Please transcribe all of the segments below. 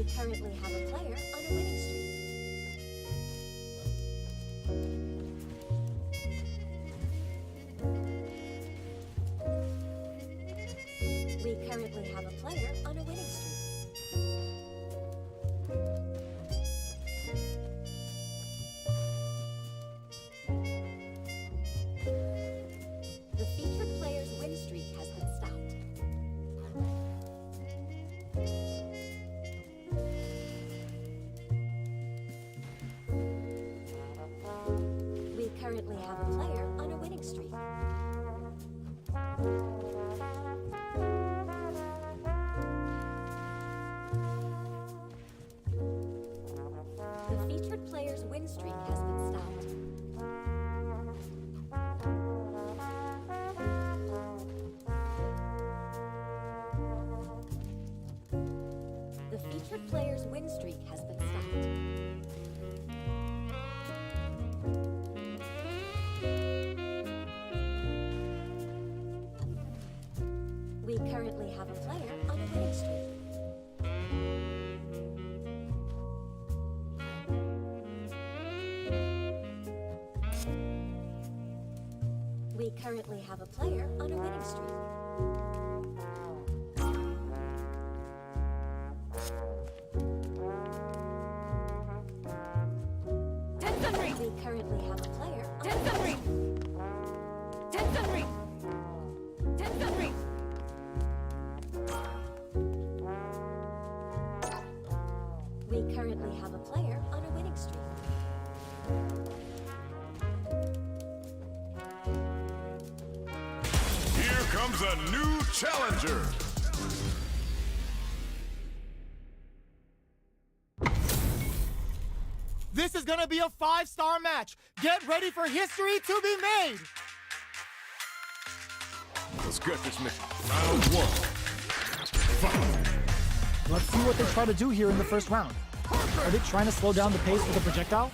We currently have a player on a winning streak. We currently have a player on a winning streak. The featured player's win streak has been stopped. We currently have a player on a winning streak. The featured player's win streak has been stopped. The featured player's win streak has been stopped. We currently have a player on a winning streak. We currently have a player on a winning streak. We currently have a player on a winning streak. We currently have a player on a winning streak. Here comes a new challenger. This is gonna be a 5-star match. Get ready for history to be made. Let's get this mission. Round one. Fight. Let's see what they try to do here in the first round. Are they trying to slow down the pace with a projectile?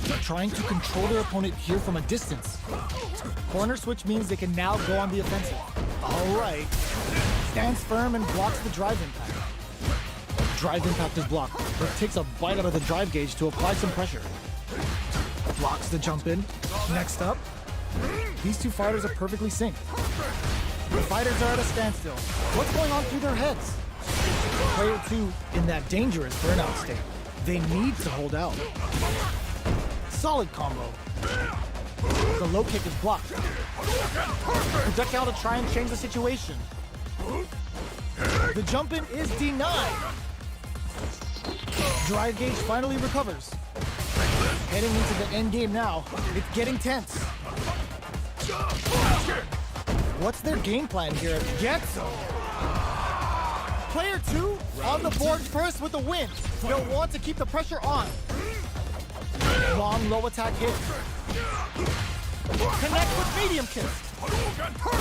They're trying to control their opponent here from a distance. Corner switch means they can now go on the offensive. All right. Stands firm and blocks the drive impact. Drive impact is blocked, but takes a bite out of the drive gauge to apply some pressure. Blocks the jump in. Next up, these two fighters are perfectly synced. The fighters are at a standstill. What's going on through their heads? Player 2 in that dangerous burnout state. They need to hold out. Solid combo. The low kick is blocked. Projectile to try and change the situation. The jump in is denied. Drive gauge finally recovers. Heading into the end game now. It's getting tense. What's their game plan here? Getsu! Player 2 on the board first with the win. They'll want to keep the pressure on. Long low attack hit. Connect with medium kick.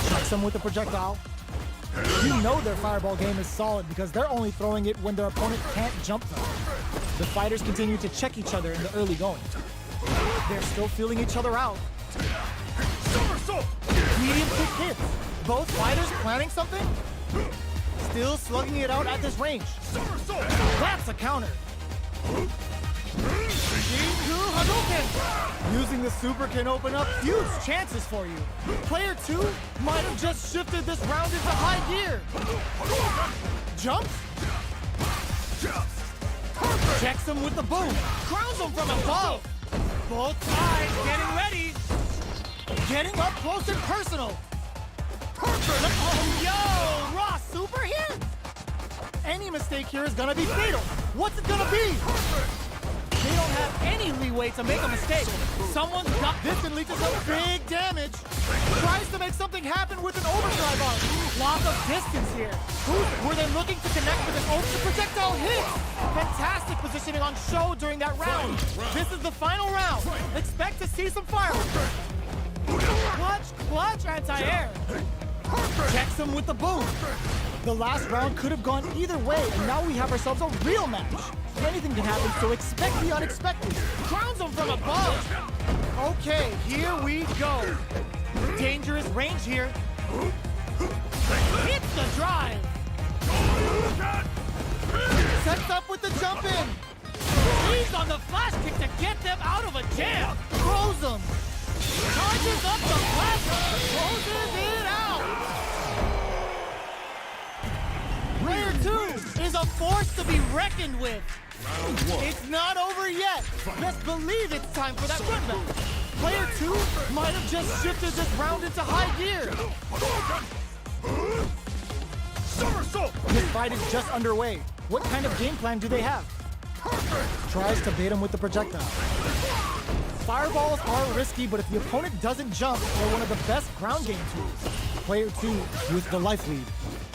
Checks them with the projectile. You know their fireball game is solid because they're only throwing it when their opponent can't jump them. The fighters continue to check each other in the early going. They're still feeling each other out. Medium kick hits. Both fighters planning something? Still slugging it out at this range. That's a counter. Shinku Hadouken! Using the super can open up huge chances for you. Player 2 might have just shifted this round into high gear. Jumps? Checks him with the boom. Crowns him from above. Both sides getting ready. Getting up close and personal. Oh, yo! Raw super here? Any mistake here is gonna be fatal. What's it gonna be? They don't have any leeway to make a mistake. Someone's got this and leaches some big damage. Tries to make something happen with an overdrive arm. Lots of distance here. Were they looking to connect with an ultra projectile hit? Fantastic positioning on show during that round. This is the final round. Expect to see some fireworks. Clutch, anti-air. Checks him with the boom. The last round could have gone either way, and now we have ourselves a real match. Anything can happen, so expect the unexpected. Crowns him from above. Okay, here we go. Dangerous range here. Hits the drive. Sets up with the jump in. He's on the flash kick to get them out of a jam. Throws them. Charges up the platform. Closes it out. Player 2 Is a force to be reckoned with. Round 1. It's not over yet. Best believe it's time for that run back. Player 2 might have just shifted this round into high gear. Somersault! This fight is just underway. What kind of game plan do they have? Tries to bait him with the projectile. Fireballs are risky, but if the opponent doesn't jump, they're one of the best ground game tools. Player 2 with the life lead.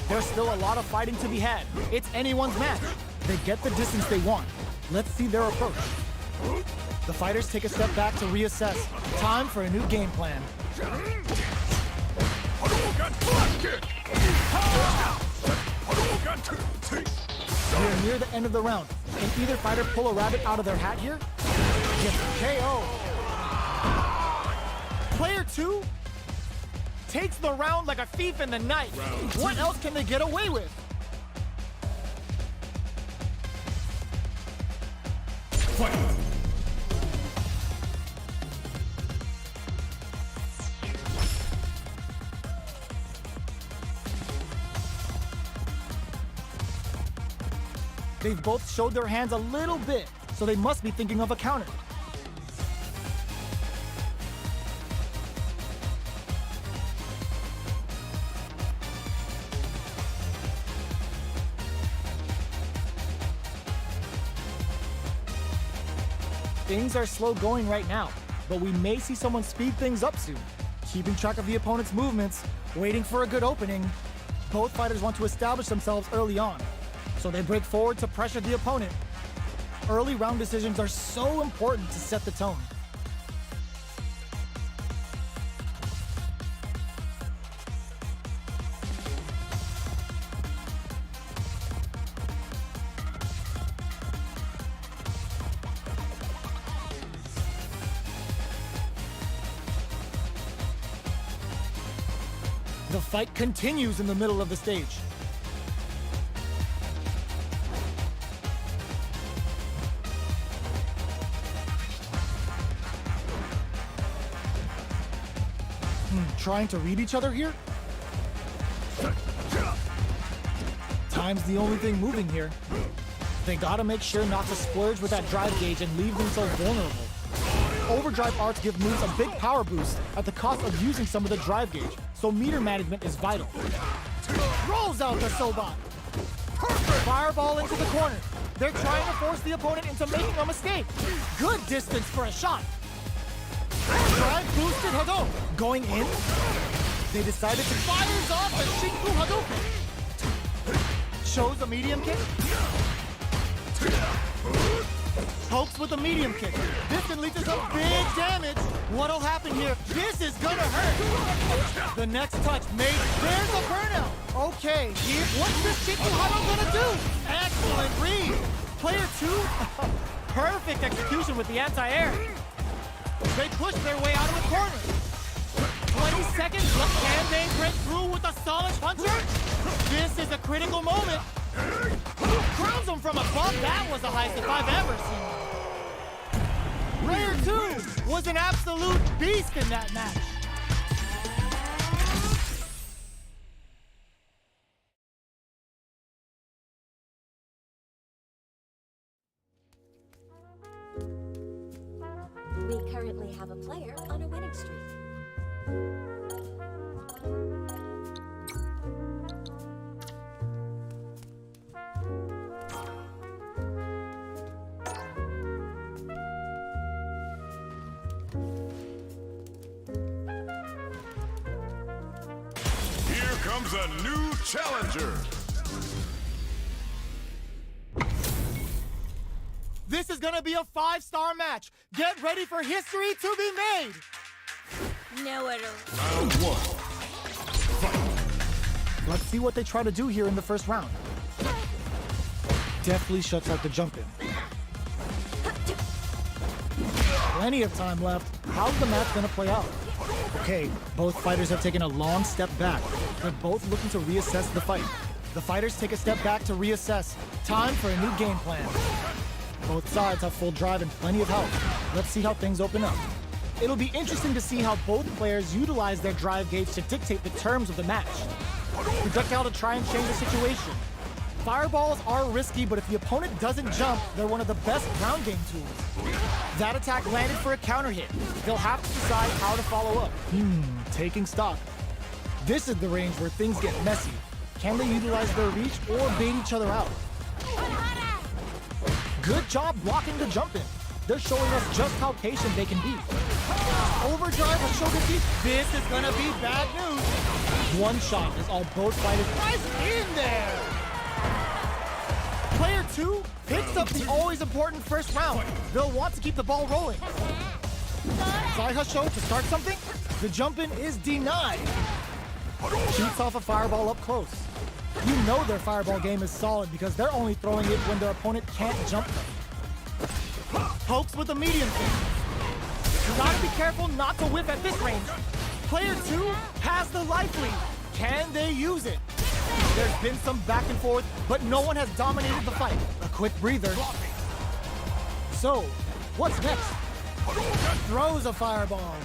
There's still a lot of fighting to be had. It's anyone's match. They get the distance they want. Let's see their approach. The fighters take a step back to reassess. Time for a new game plan. Hadouken flat kick! Hadouken We're near the end of the round. Can either fighter pull a rabbit out of their hat here? Gets KO. Player 2 takes the round like a thief in the night. What else can they get away with? Fight! They've both showed their hands a little bit, so they must be thinking of a counter. Things are slow going right now, but we may see someone speed things up soon. Keeping track of the opponent's movements, waiting for a good opening. Both fighters want to establish themselves early on, so they break forward to pressure the opponent. Early round decisions are so important to set the tone. The fight continues in the middle of the stage. Trying to read each other here? Time's the only thing moving here. They gotta make sure not to splurge with that drive gauge and leave themselves vulnerable. Overdrive arts give moves a big power boost at the cost of using some of the drive gauge, so meter management is vital. Rolls out the Sobat. Fireball into the corner. They're trying to force the opponent into making a mistake. Good distance for a shot. Drive boosted Hadouken. Going in, they decided to fires off a Shinku Hadouken. Shows a medium kick. Pokes with a medium kick. This can lead to some big damage. What'll happen here? This is gonna hurt. The next touch made. There's a burnout. Okay, here. What's this Shinku Hadouken gonna do? Excellent read. Player 2. Perfect execution with the anti-air. They push their way out of the corner. 20 seconds. Can they break through with a solid puncher? This is a critical moment. Crowns them from above. That was the highest if I've ever seen. Player 2 was an absolute beast in that match. We currently have a player on a winning streak. Here comes a new challenger. This is gonna be a 5-star match. Get ready for history to be made. No, it'll. Round 1. Fight! Let's see what they try to do here in the first round. Deftly shuts out the jump in. Plenty of time left. How's the match gonna play out? Okay, both fighters have taken a long step back. They're both looking to reassess the fight. The fighters take a step back to reassess. Time for a new game plan. Both sides have full drive and plenty of health. Let's see how things open up. It'll be interesting to see how both players utilize their drive gauge to dictate the terms of the match. Projectile to try and change the situation. Fireballs are risky, but if the opponent doesn't jump, they're one of the best ground game tools. That attack landed for a counter hit. They'll have to decide how to follow up. Taking stock. This is the range where things get messy. Can they utilize their reach or bait each other out? Good job blocking the jump in. They're showing us just how patient they can be. Overdrive or Shogun. This is gonna be bad news. One shot is all both fighters. Nice in there. Player 2 picks up the always important first round. They'll want to keep the ball rolling. Sai Hasho to start something. The jump in is denied. Shoots off a fireball up close. You know their fireball game is solid because they're only throwing it when their opponent can't jump them. Pokes with a medium kick. You gotta be careful not to whiff at this range. Player 2 has the life lead. Can they use it? There's been some back and forth, but no one has dominated the fight. A quick breather. So, what's next? Throws a fireball.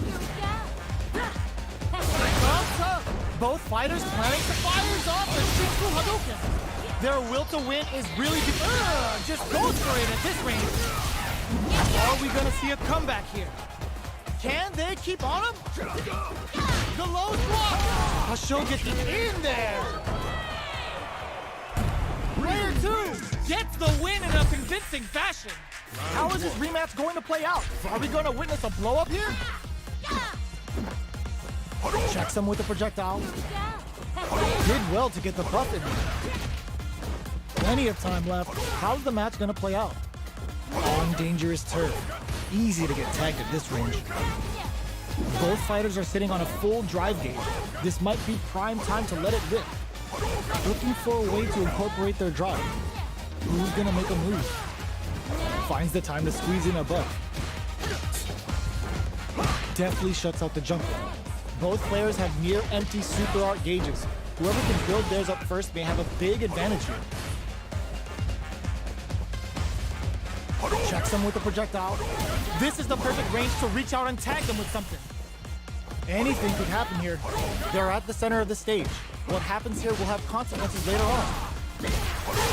Both fighters planning to fires off the Shinku Hadouken. Their will to win is really just goes for it at this range. Are we gonna see a comeback here? Can they keep on him? The low block. Hasho gets in there. Player 2 gets the win in a convincing fashion. How is this rematch going to play out? Are we going to witness a blow up here? Checks him with a projectile. Did well to get the buff in there. Plenty of time left. How's the match going to play out? On dangerous turf. Easy to get tagged at this range. Both fighters are sitting on a full drive gauge. This might be prime time to let it rip. Looking for a way to incorporate their drive. Who's gonna make a move? Finds the time to squeeze in a buff. Deftly shuts out the jump. Both players have near empty super art gauges. Whoever can build theirs up first may have a big advantage here. Checks them with a projectile. This is the perfect range to reach out and tag them with something. Anything could happen here. They're at the center of the stage. What happens here will have consequences later on.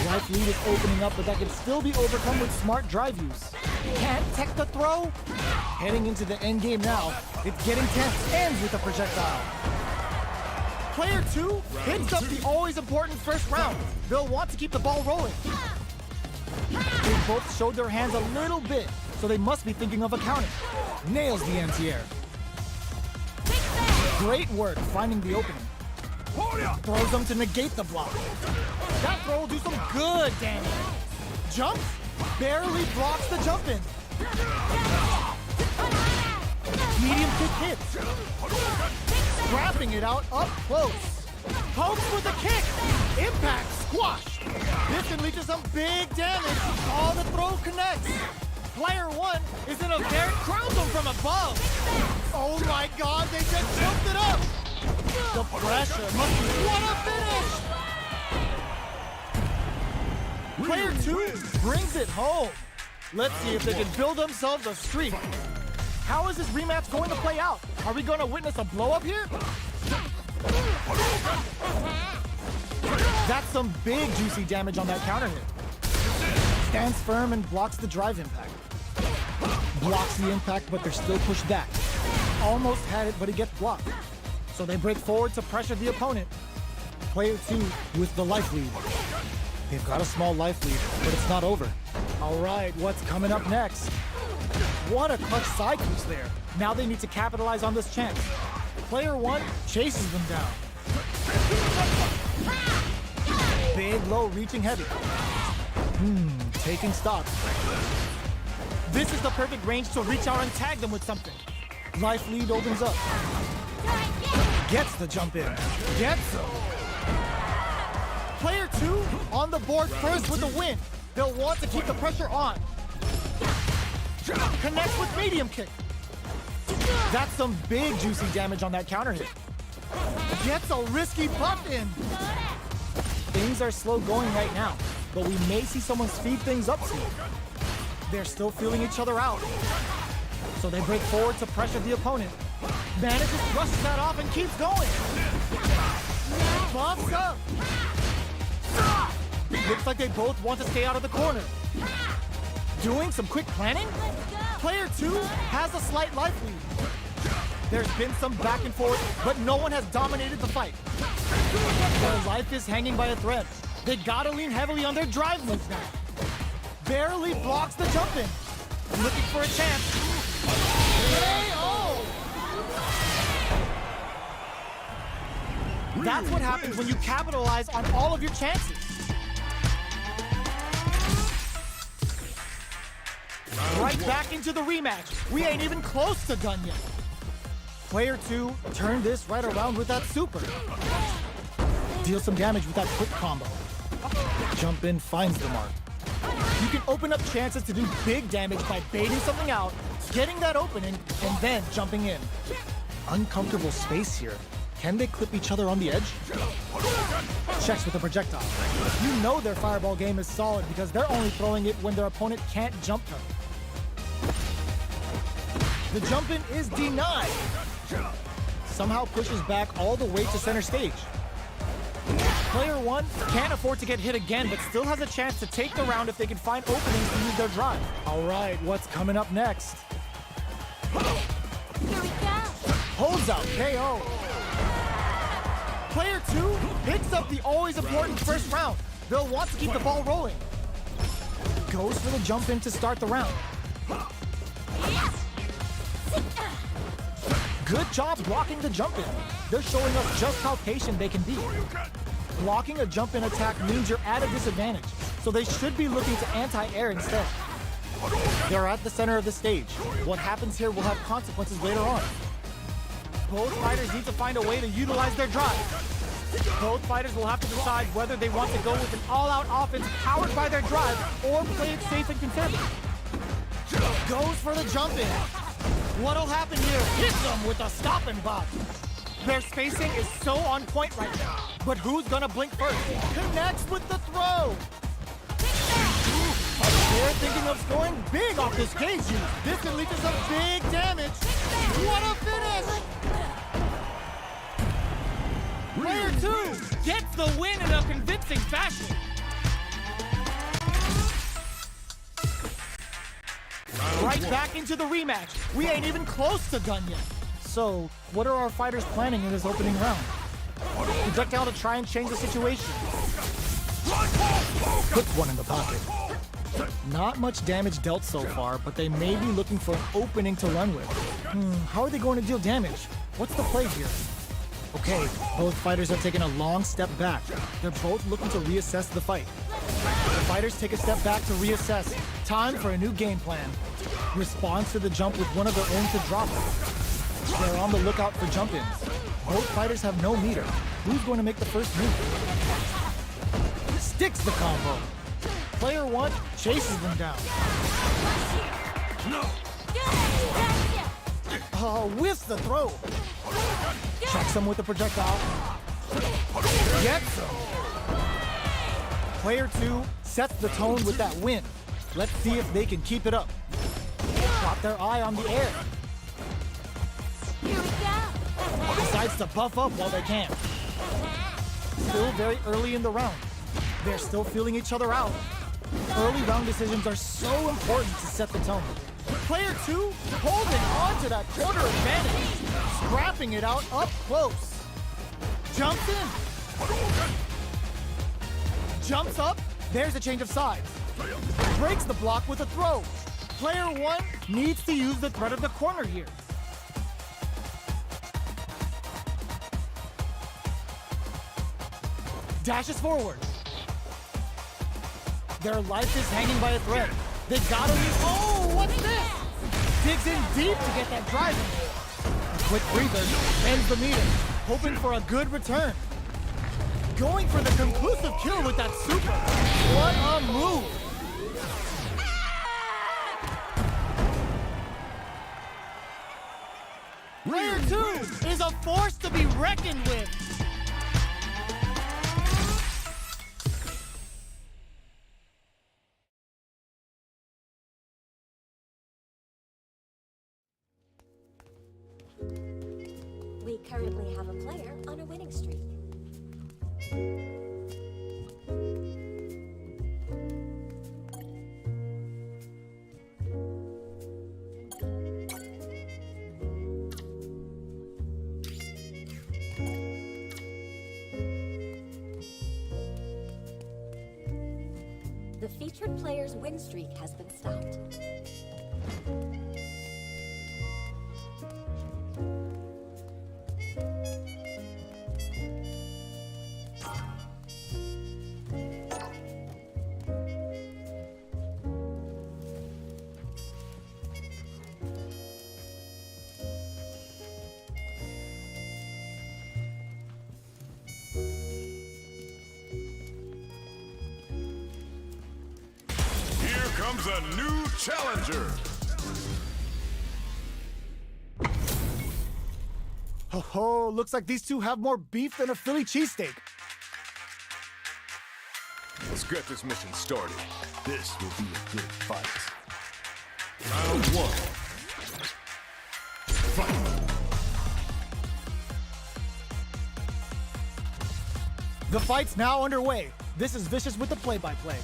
Life lead is opening up, but that can still be overcome with smart drive use. Can't tech the throw? Heading into the end game now. It's getting tense. Ends with a projectile. Player 2 picks up the always important first round. They'll want to keep the ball rolling. They both showed their hands a little bit, so they must be thinking of a counter. Nails the anti-air. Great work finding the opening. Throws them to negate the block. That throw will do some good damage. Jumps, barely blocks the jump in. Medium kick hits. Scrapping it out up close. Pokes with a kick. Impact, squash. This can lead to some big damage. All the throw connects. Player 1 is in a very crowns them from above. Oh my god, they just jumped it up. The pressure must be what a finish. Player 2 brings it home. Let's see if they can build themselves a streak. How is this rematch going to play out? Are we going to witness a blow up here? That's some big juicy damage on that counter hit. Stands firm and blocks the drive impact. Blocks the impact, but they're still pushed back. Almost had it, but it gets blocked. So they break forward to pressure the opponent. Player 2 with the life lead. They've got a small life lead, but it's not over. All right, what's coming up next? What a clutch side boost there. Now they need to capitalize on this chance. Player 1 chases them down. Big low reaching heavy. Taking stock. This is the perfect range to reach out and tag them with something. Life lead opens up. Gets the jump in. Gets them. Player 2 on the board first with the win. They'll want to keep the pressure on. Connects with medium kick. That's some big juicy damage on that counter hit. Gets a risky buff in. Things are slow going right now, but we may see someone speed things up soon. They're still feeling each other out. So they break forward to pressure the opponent. Manages brushes that off and keeps going. Bumps up. Looks like they both want to stay out of the corner. Doing some quick planning? Player 2 has a slight life lead. There's been some back and forth, but no one has dominated the fight. Their life is hanging by a thread. They gotta lean heavily on their drive moves now. Barely blocks the jump in. Looking for a chance. KO! That's what happens when you capitalize on all of your chances. Right back into the rematch. We ain't even close to done yet. Player 2 turned this right around with that super. Deal some damage with that quick combo. Jump in finds the mark. You can open up chances to do big damage by baiting something out, getting that opening, and then jumping in. Uncomfortable space here. Can they clip each other on the edge? Checks with a projectile. You know their fireball game is solid because they're only throwing it when their opponent can't jump them. The jump in is denied. Somehow pushes back all the way to center stage. Player 1 can't afford to get hit again, but still has a chance to take the round if they can find openings to use their drive. All right, what's coming up next? Here we go. Holds out, KO. Player 2 picks up the always important first round. They'll want to keep the ball rolling. Goes for the jump in to start the round. Good job blocking the jump in. They're showing us just how patient they can be. Blocking a jump in attack means you're at a disadvantage, so they should be looking to anti-air instead. They're at the center of the stage. What happens here will have consequences later on. Both fighters need to find a way to utilize their drive. Both fighters will have to decide whether they want to go with an all-out offense powered by their drive or play it safe and conservative. Goes for the jump in. What'll happen here? Hits them with a stopping block. Their spacing is so on point right now. But who's gonna blink first? Connects with the throw. They're thinking of scoring big off this cage use. This could lead to some big damage. What a finish! Player 2 gets the win in a convincing fashion. Right back into the rematch. We ain't even close to done yet. So, what are our fighters planning in this opening round? Projectile to try and change the situation. Put one in the pocket. Not much damage dealt so far, but they may be looking for an opening to run with. How are they going to deal damage? What's the play here? Okay, both fighters have taken a long step back. They're both looking to reassess the fight. The fighters take a step back to reassess. Time for a new game plan. Responds to the jump with one of their own to drop it. They're on the lookout for jump-ins. Both fighters have no meter. Who's going to make the first move? Sticks the combo. Player 1 chases them down. Whiffs the throw. Checks him with a projectile. Gets him. Player 2 sets the tone with that win. Let's see if they can keep it up. Got their eye on the air. Here we go. Decides to buff up while they can. Still very early in the round. They're still feeling each other out. Early round decisions are so important to set the tone. Player 2 holding on to that corner advantage. Scrapping it out up close. Jumps in. Jumps up. There's a change of sides. Breaks the block with a throw. Player 1 needs to use the threat of the corner here. Dashes forward. Their life is hanging by a thread. They gotta use. Oh, what's this? Digs in deep to get that drive in. A quick breather ends the meter, hoping for a good return. Going for the conclusive kill with that super. What a move! Player 2 is a force to be reckoned with. on a winning streak. The featured player's win streak has been stopped. Here comes a new challenger. Ho ho, looks like these two have more beef than a Philly cheesesteak. Let's get this mission started. This will be a good fight. Round one. Fight. The fight's now underway. This is Vicious with the play-by-play.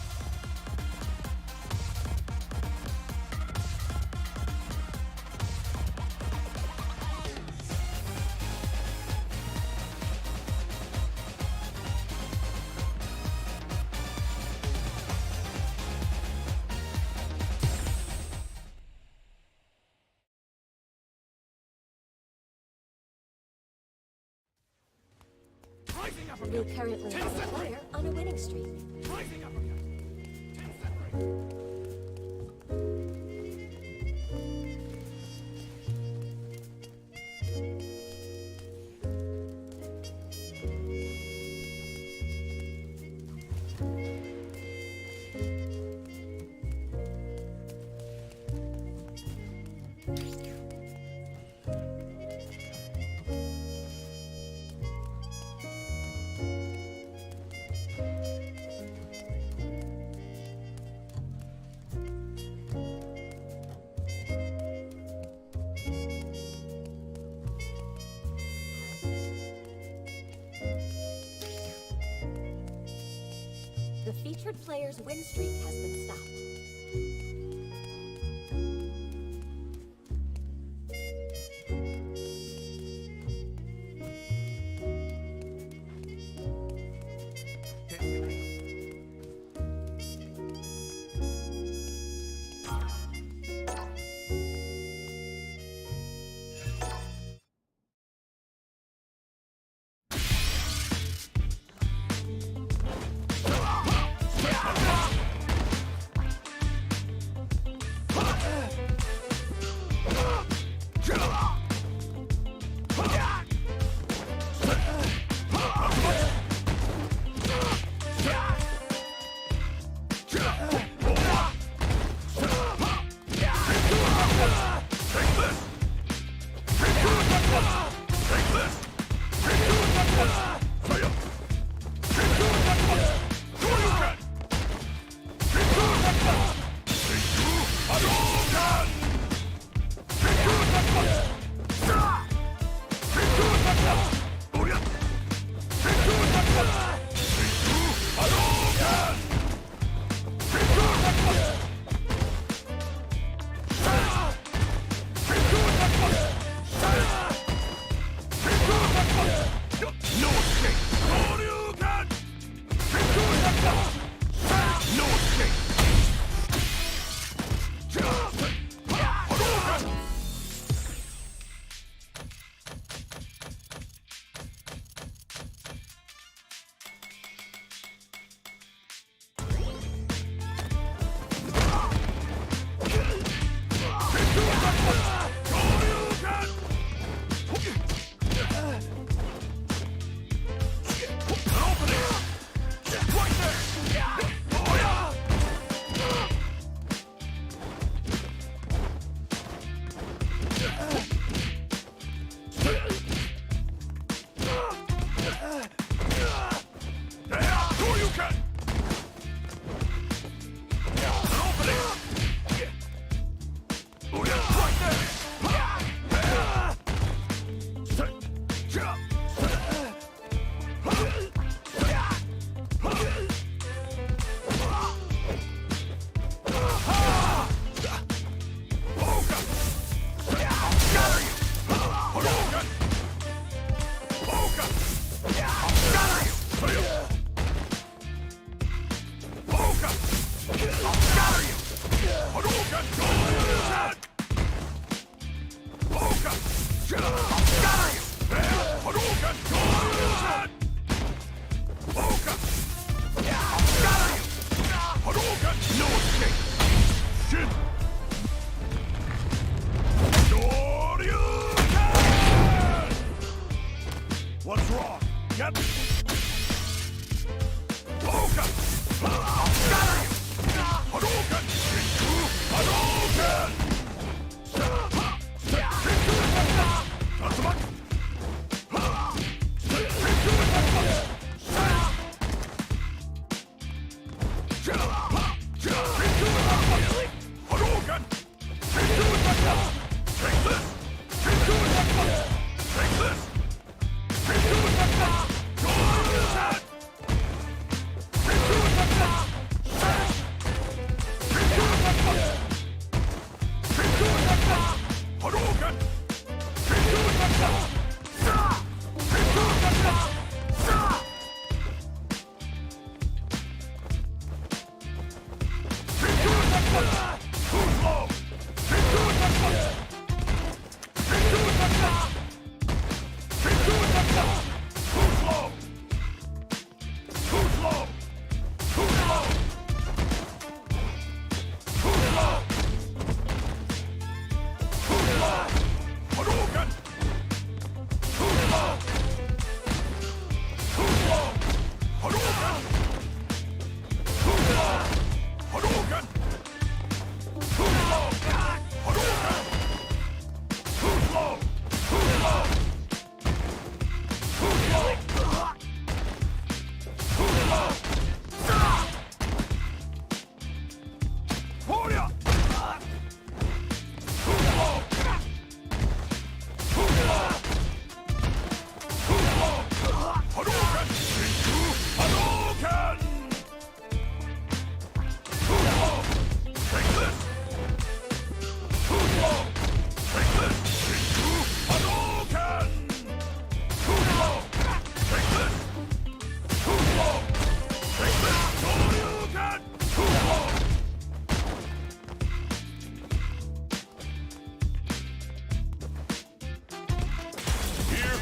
You currently have a player on a winning streak. The featured player's win streak has been stopped.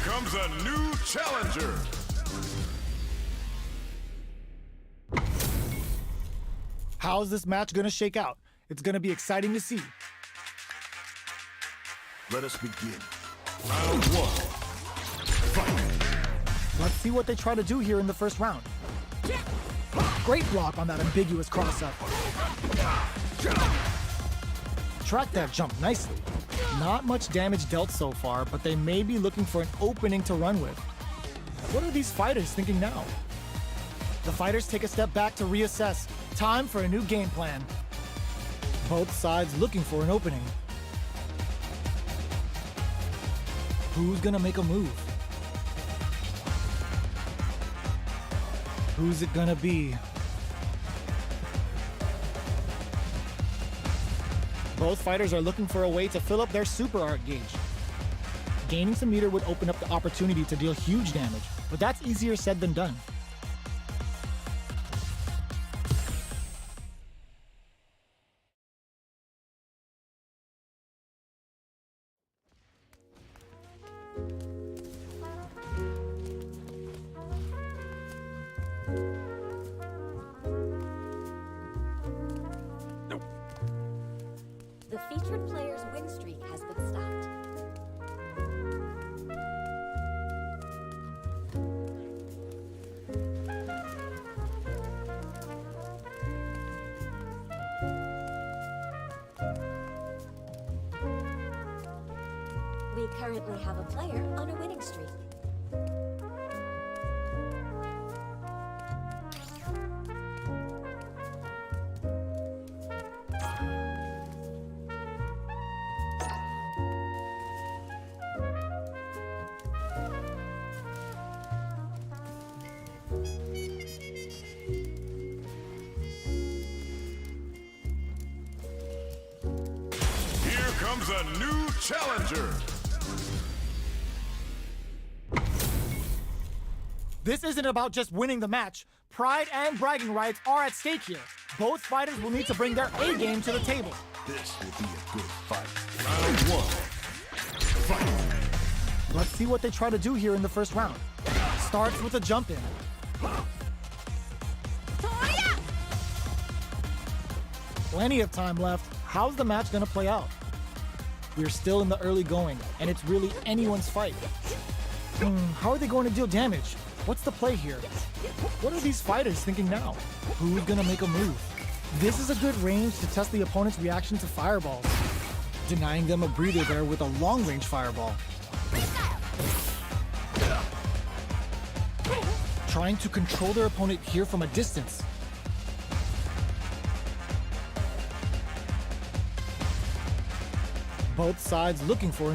comes a new challenger. How's this match gonna shake out? It's gonna be exciting to see. Let us begin. Round one. Fight. Let's see what they try to do here in the first round. Great block on that ambiguous cross-up. Track that jump nicely. Not much damage dealt so far, but they may be looking for an opening to run with. What are these fighters thinking now? The fighters take a step back to reassess. Time for a new game plan. Both sides looking for an opening. Who's gonna make a move? Who's it gonna be? Both fighters are looking for a way to fill up their super art gauge. Gaining some meter would open up the opportunity to deal huge damage, but that's easier said than done. The featured player's win streak has been stopped. We currently have a player on a winning streak. Here comes a new challenger. This isn't about just winning the match. Pride and bragging rights are at stake here. Both fighters will need to bring their A game to the table. This will be a good fight. Round one. Fight. Let's see what they try to do here in the first round. Starts with a jump in. Plenty of time left. How's the match gonna play out? We're still in the early going, and it's really anyone's fight. How are they going to deal damage? What's the play here? What are these fighters thinking now? Who's gonna make a move? This is a good range to test the opponent's reaction to fireballs, denying them a breather there with a long-range fireball. Trying to control their opponent here from a distance. Both sides looking for